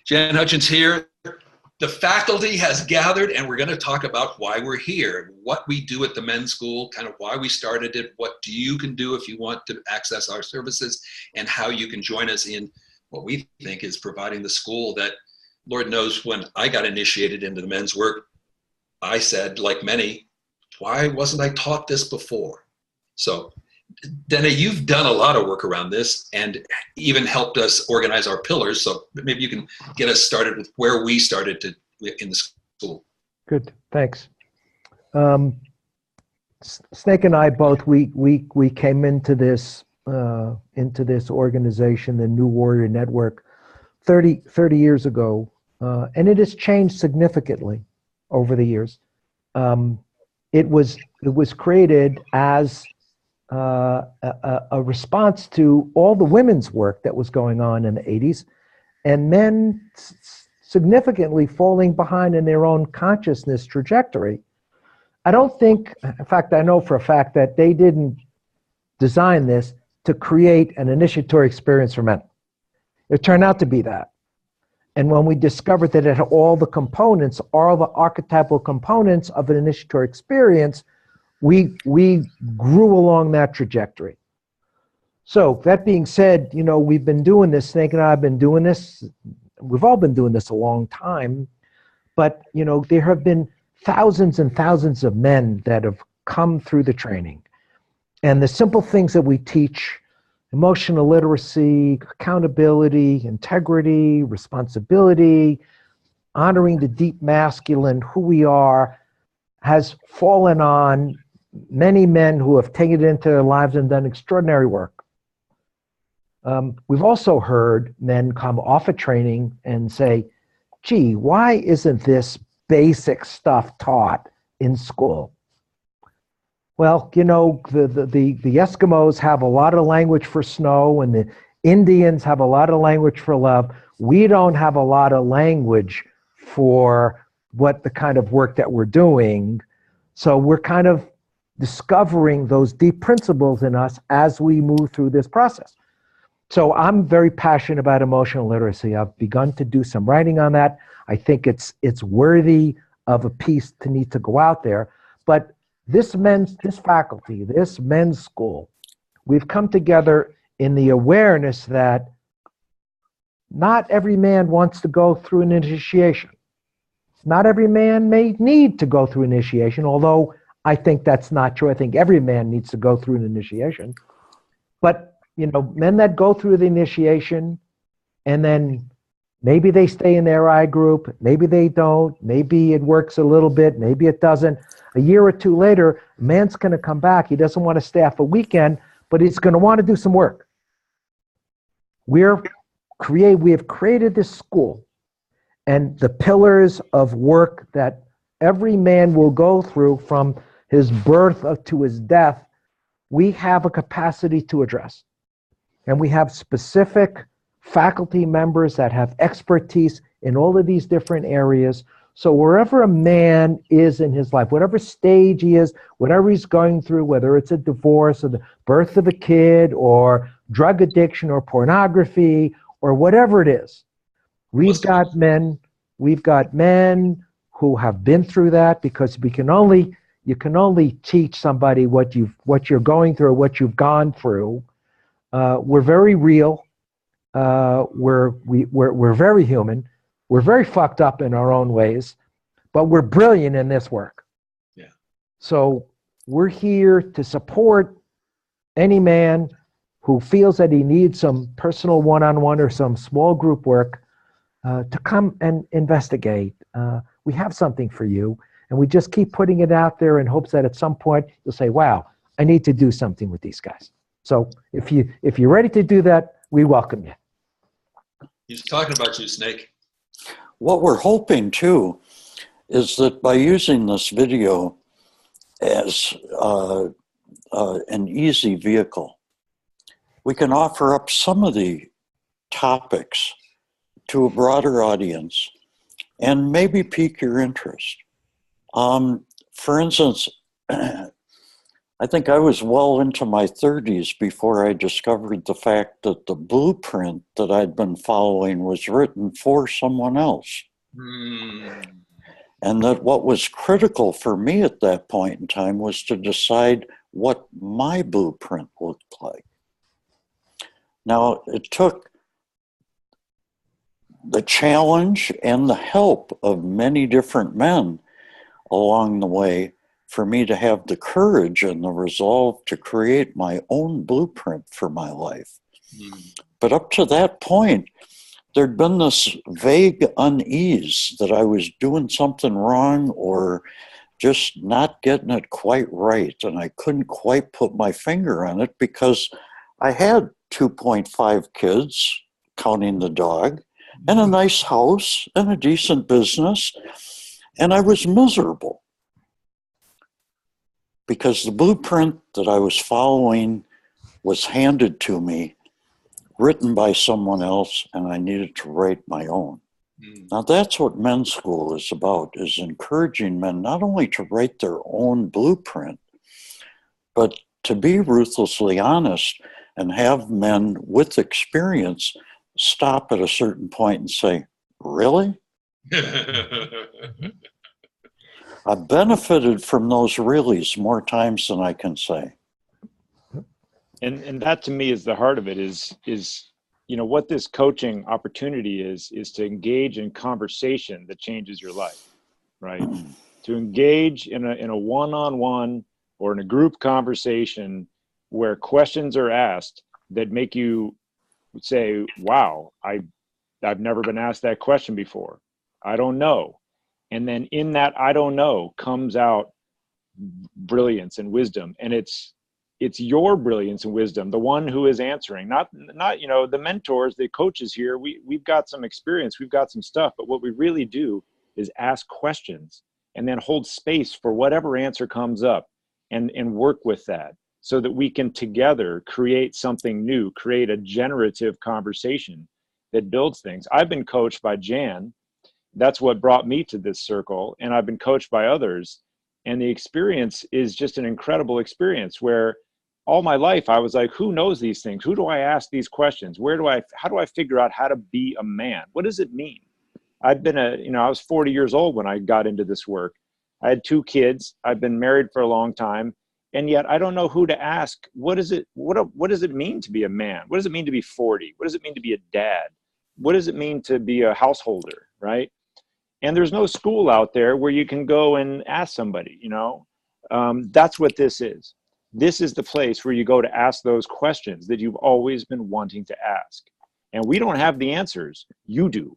Jan Hutchins here. The faculty has gathered and we're going to talk about why we're here, what we do at the Men's School, kind of why we started it, what you can do if you want to access our services, and how you can join us in what we think is providing the school that, Lord knows, when I got initiated into the men's work, I said, like many, why wasn't I taught this before? So, Dana, you've done a lot of work around this and even helped us organize our pillars. So maybe you can get us started with where we started in the school. Good, thanks. Snake and I both, we came into this organization, the New Warrior Network, 30 years ago, and it has changed significantly over the years. It was created as a response to all the women's work that was going on in the 80s, and men significantly falling behind in their own consciousness trajectory. I don't think, in fact, I know for a fact that they didn't design this to create an initiatory experience for men. It turned out to be that. And when we discovered that it had all the components, all the archetypal components of an initiatory experience, we grew along that trajectory. So that being said, you know, we've been doing this, Snake and I have been doing this, we've all been doing this a long time, but, you know, there have been thousands and thousands of men that have come through the training. And the simple things that we teach, emotional literacy, accountability, integrity, responsibility, honoring the deep masculine, who we are, has fallen on many men who have taken it into their lives and done extraordinary work. We've also heard men come off of training and say, gee, why isn't this basic stuff taught in school? Well, you know, the Eskimos have a lot of language for snow, and the Indians have a lot of language for love. We don't have a lot of language for what the kind of work that we're doing. So we're kind of discovering those deep principles in us as we move through this process. So I'm very passionate about emotional literacy. I've begun to do some writing on that. I think it's worthy of a piece to need to go out there. But this faculty, this men's school, we've come together in the awareness that not every man wants to go through an initiation. Not every man may need to go through initiation, although I think that's not true. I think every man needs to go through an initiation. But, you know, men that go through the initiation and then maybe they stay in their I group, maybe they don't, maybe it works a little bit, maybe it doesn't. A year or two later, a man's going to come back. He doesn't want to stay off a weekend, but he's going to want to do some work. We have created this school, and the pillars of work that every man will go through from his birth to his death, we have a capacity to address. And we have specific faculty members that have expertise in all of these different areas. So wherever a man is in his life, whatever stage he is, whatever he's going through, whether it's a divorce or the birth of a kid or drug addiction or pornography or whatever it is, we've got men who have been through that, because you can only teach somebody what you're going through, what you've gone through. We're very real. We're very human. We're very fucked up in our own ways, but we're brilliant in this work. Yeah. So we're here to support any man who feels that he needs some personal one-on-one or some small group work to come and investigate. We have something for you, and we just keep putting it out there in hopes that at some point you'll say, wow, I need to do something with these guys. So if you're ready to do that, we welcome you. He's talking about you, Snake. What we're hoping, too, is that by using this video as an easy vehicle, we can offer up some of the topics to a broader audience and maybe pique your interest. For instance, I think I was well into my 30s before I discovered the fact that the blueprint that I'd been following was written for someone else. Mm. And that what was critical for me at that point in time was to decide what my blueprint looked like. Now, it took the challenge and the help of many different men along the way for me to have the courage and the resolve to create my own blueprint for my life. But up to that point, there'd been this vague unease that I was doing something wrong or just not getting it quite right. And I couldn't quite put my finger on it because I had 2.5 kids, counting the dog, and a nice house and a decent business. And I was miserable because the blueprint that I was following was handed to me, written by someone else, and I needed to write my own. Now that's what men's school is about, is encouraging men not only to write their own blueprint, but to be ruthlessly honest and have men with experience stop at a certain point and say, really? I've benefited from those reallys more times than I can say. And that to me is the heart of it, is what this coaching opportunity is to engage in conversation that changes your life, right? To engage in a one-on-one or in a group conversation where questions are asked that make you say, wow, I've never been asked that question before. I don't know. And then in that I don't know comes out brilliance and wisdom. And it's your brilliance and wisdom, the one who is answering, not the mentors, the coaches here. We've got some experience, we've got some stuff, but what we really do is ask questions and then hold space for whatever answer comes up and work with that so that we can together create something new, create a generative conversation that builds things. I've been coached by Jan. That's what brought me to this circle. And I've been coached by others. And the experience is just an incredible experience where all my life I was like, who knows these things? Who do I ask these questions? How do I figure out how to be a man? What does it mean? I was 40 years old when I got into this work. I had 2 kids. I've been married for a long time. And yet I don't know who to ask. What does it mean to be a man? What does it mean to be 40? What does it mean to be a dad? What does it mean to be a householder, right? And there's no school out there where you can go and ask somebody, that's what this is. This is the place where you go to ask those questions that you've always been wanting to ask. And we don't have the answers. You do.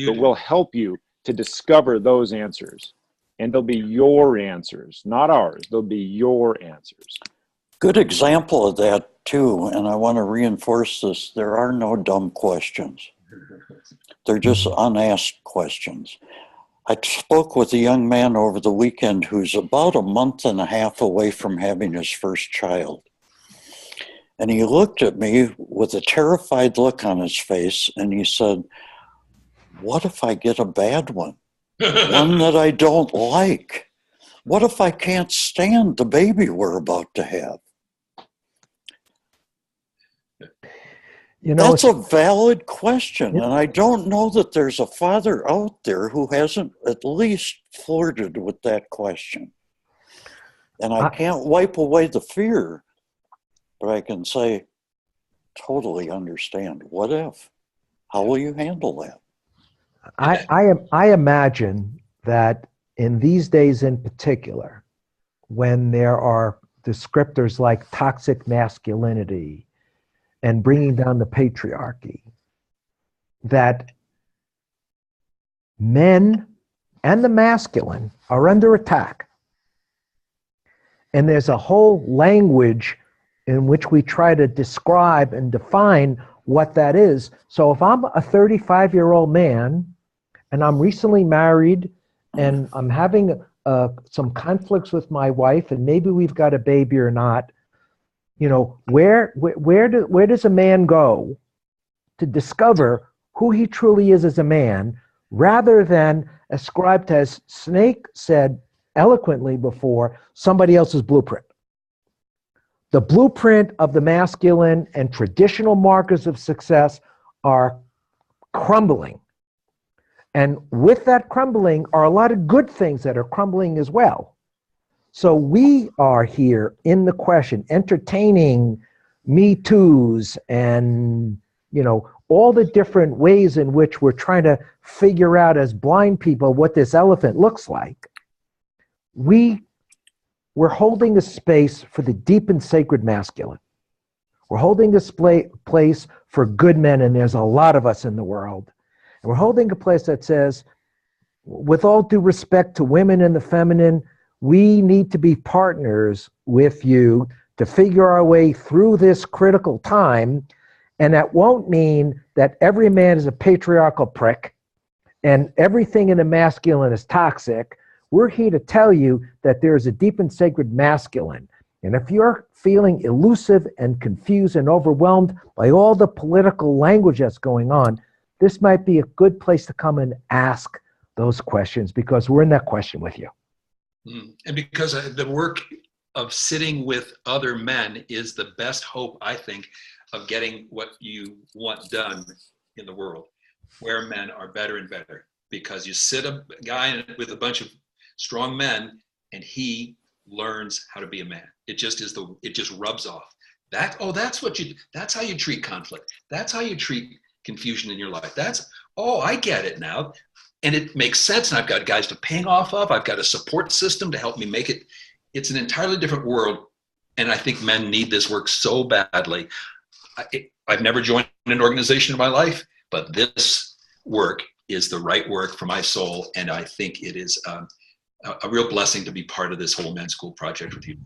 But we'll help you to discover those answers. And they'll be your answers, not ours. They'll be your answers. Good example of that, too, and I want to reinforce this. There are no dumb questions. They're just unasked questions. I spoke with a young man over the weekend who's about a month and a half away from having his first child. And he looked at me with a terrified look on his face, and he said, what if I get a bad one? One that I don't like? What if I can't stand the baby we're about to have? That's a valid question, and I don't know that there's a father out there who hasn't at least flirted with that question. And I can't wipe away the fear, but I can say, totally understand. What if? How will you handle that? I imagine that in these days in particular, when there are descriptors like toxic masculinity and bringing down the patriarchy, that men and the masculine are under attack. And there's a whole language in which we try to describe and define what that is. So if I'm a 35-year-old man and I'm recently married and I'm having some conflicts with my wife and maybe we've got a baby or not, where does a man go to discover who he truly is as a man, rather than ascribe to, as Snake said eloquently before, somebody else's blueprint? the blueprint of the masculine and traditional markers of success are crumbling. And with that crumbling are a lot of good things that are crumbling as well. So we are here in the question, entertaining Me Too's and, all the different ways in which we're trying to figure out as blind people what this elephant looks like. We're holding a space for the deep and sacred masculine. We're holding a place for good men, and there's a lot of us in the world. And we're holding a place that says, with all due respect to women and the feminine, we need to be partners with you to figure our way through this critical time. And that won't mean that every man is a patriarchal prick and everything in the masculine is toxic. We're here to tell you that there is a deep and sacred masculine. And if you're feeling elusive and confused and overwhelmed by all the political language that's going on, this might be a good place to come and ask those questions, because we're in that question with you. And because the work of sitting with other men is the best hope, I think, of getting what you want done in the world, where men are better and better. Because you sit a guy with a bunch of strong men and he learns how to be a man. It just rubs off. That's how you treat conflict. That's how you treat confusion in your life. I get it now. And it makes sense. And I've got guys to ping off of. I've got a support system to help me make it. It's an entirely different world. And I think men need this work so badly. I've never joined an organization in my life, but this work is the right work for my soul. And I think it is a real blessing to be part of this whole men's school project with you.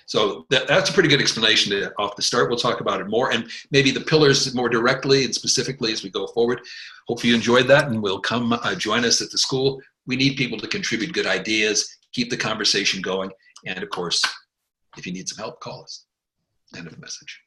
So that's a pretty good explanation off the start. We'll talk about it more and maybe the pillars more directly and specifically as we go forward. Hope you enjoyed that and will come join us at the school. We need people to contribute good ideas, keep the conversation going. And of course, if you need some help, call us. End of message.